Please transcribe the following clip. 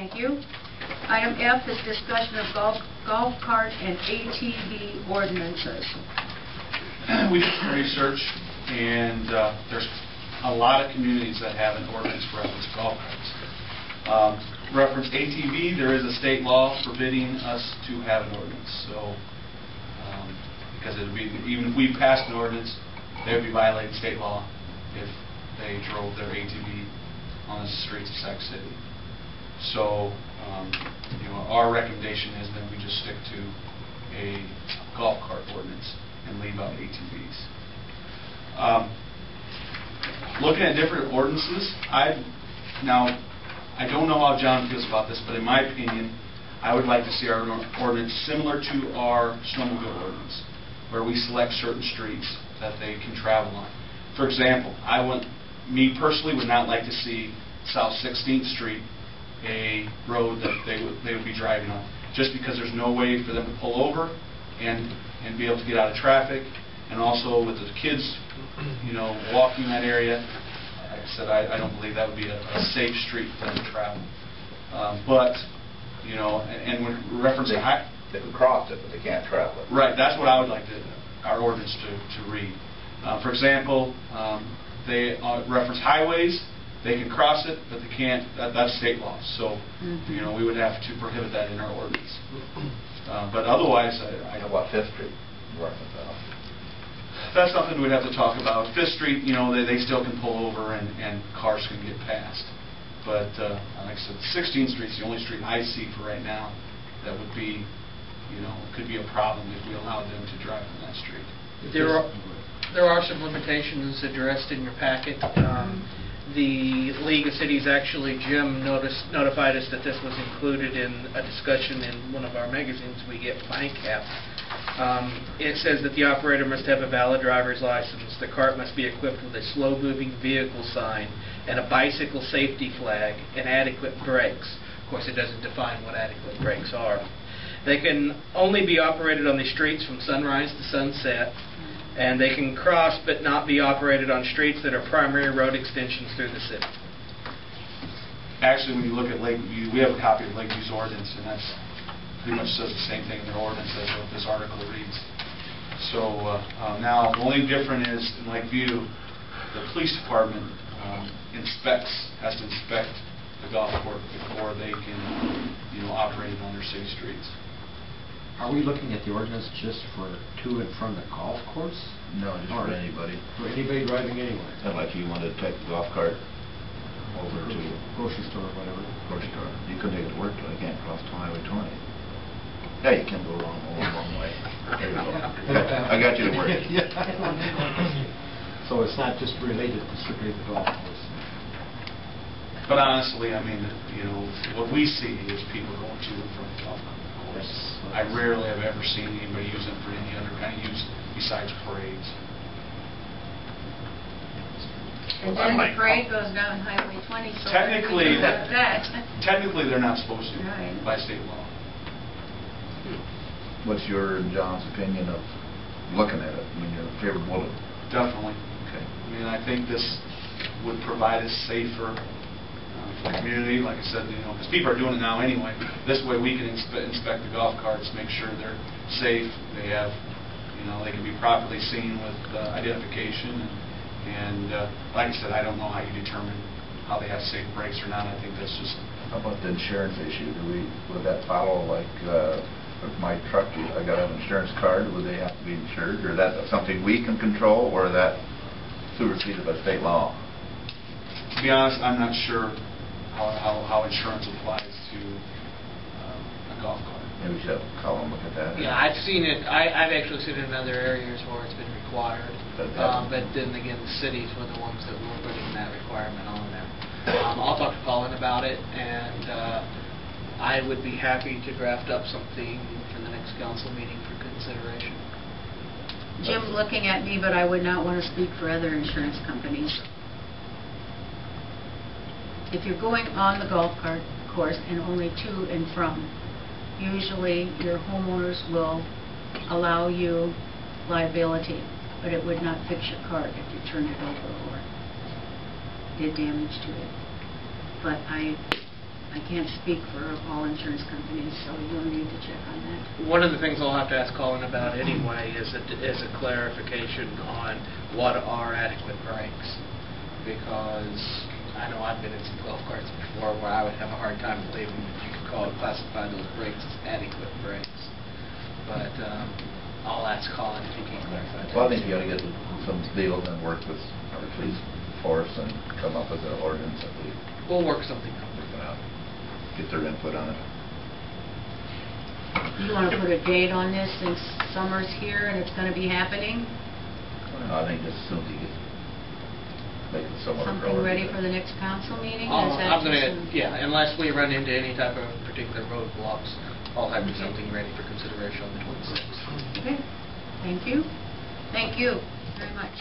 Thank you. Item F is discussion of golf cart and ATV ordinances. We did some research, and there's a lot of communities that have an ordinance for reference golf carts. Reference ATV, there is a state law forbidding us to have an ordinance. So, because it would be, even if we passed an ordinance, they would be violating state law if they drove their ATV on the streets of Sac City. So, our recommendation is that we just stick to a golf cart ordinance and leave out ATVs. Looking at different ordinances, I don't know how John feels about this, but in my opinion, I would like to see our ordinance similar to our snowmobile ordinance, where we select certain streets that they can travel on. For example, me personally would not like to see South 16th Street a road that they would be driving on, just because there's no way for them to pull over and be able to get out of traffic, and also with the kids, walking that area. Like I said, I don't believe that would be a safe street for them to travel. And when referencing they can cross it, but they can't travel it. Right, that's what I would like our ordinance to read. For example, they reference highways. They can cross it, but they can't. That's state law. So, we would have to prohibit that in our ordinance. But otherwise, How about 5th Street? That's something we'd have to talk about. 5th Street, they still can pull over and cars can get past. But like I said, 16th Street's the only street I see for right now that would be, could be a problem if we allowed them to drive on that street. There are some limitations addressed in your packet. The League of Cities, actually, Jim notified us that this was included in a discussion in one of our magazines we get, MindCap. It says that the operator must have a valid driver's license, the cart must be equipped with a slow-moving vehicle sign and a bicycle safety flag and adequate brakes. Of course, it doesn't define what adequate brakes are. They can only be operated on the streets from sunrise to sunset, and they can cross but not be operated on streets that are primary road extensions through the city. Actually, when you look at Lakeview, we have a copy of Lakeview's ordinance, and that's pretty much says the same thing in their ordinance as what this article reads. So now, the only difference is in Lakeview, the police department has to inspect the golf course before they can, operate it on their city streets. Are we looking at the ordinance just for to and from the golf course? No, just for anybody. For anybody driving anywhere? And like you wanted to take the golf cart over to grocery store or whatever. Grocery store. You couldn't take it to work till you can't cross to Highway 20. Yeah, you can go wrong way. There you go. I got you to work. So it's not just related to strictly the golf course. But honestly, what we see is people going to and from the golf course. I rarely have ever seen anybody use it for any other kind of use besides parades. And then the parade goes down Highway 20, so technically, technically they're not supposed to, right, by state law. What's your and John's opinion of looking at it? You're favorable to it? Definitely. Okay. I think this would provide us safer for the community. Like I said, because people are doing it now anyway. This way we can inspect the golf carts, make sure they're safe. They have, they can be properly seen with identification. And like I said, I don't know how you determine how they have safe brakes or not. I think that's just. How about the insurance issue? Would that follow like my truck? I got an insurance card. Would they have to be insured, or that something we can control, or that superseded by state law? To be honest, I'm not sure how insurance applies to a golf cart. Maybe we should call and look at that. Yeah, I've seen it. I've actually seen it in other areas where it's been required. But then again, the cities were the ones that were putting that requirement on there. I'll talk to Colin about it, and I would be happy to draft up something for the next council meeting for consideration. Jim's looking at me, but I would not want to speak for other insurance companies. If you're going on the golf cart course and only to and from, usually your homeowners will allow you liability, but it would not fix your cart if you turned it over or did damage to it. But I can't speak for all insurance companies, so you'll need to check on that. One of the things I'll have to ask Colin about anyway is a clarification on what are adequate brakes. Because I know I've been in some golf carts before where I would have a hard time believing that you could classify those brakes as adequate brakes. But I'll ask Colin if he can clarify that. Well, I think you ought to get some deals and work with our police force and come up with an ordinance that we We'll work something out. can get their input on it. You want to put a date on this since summer's here and it's going to be happening? I think as soon as you get, make it somewhat. Something ready for the next council meeting? I'm Is that going to, just- yeah, unless we run into any type of particular roadblocks, I'll have something ready for consideration on the 26th. Okay, thank you. Thank you very much.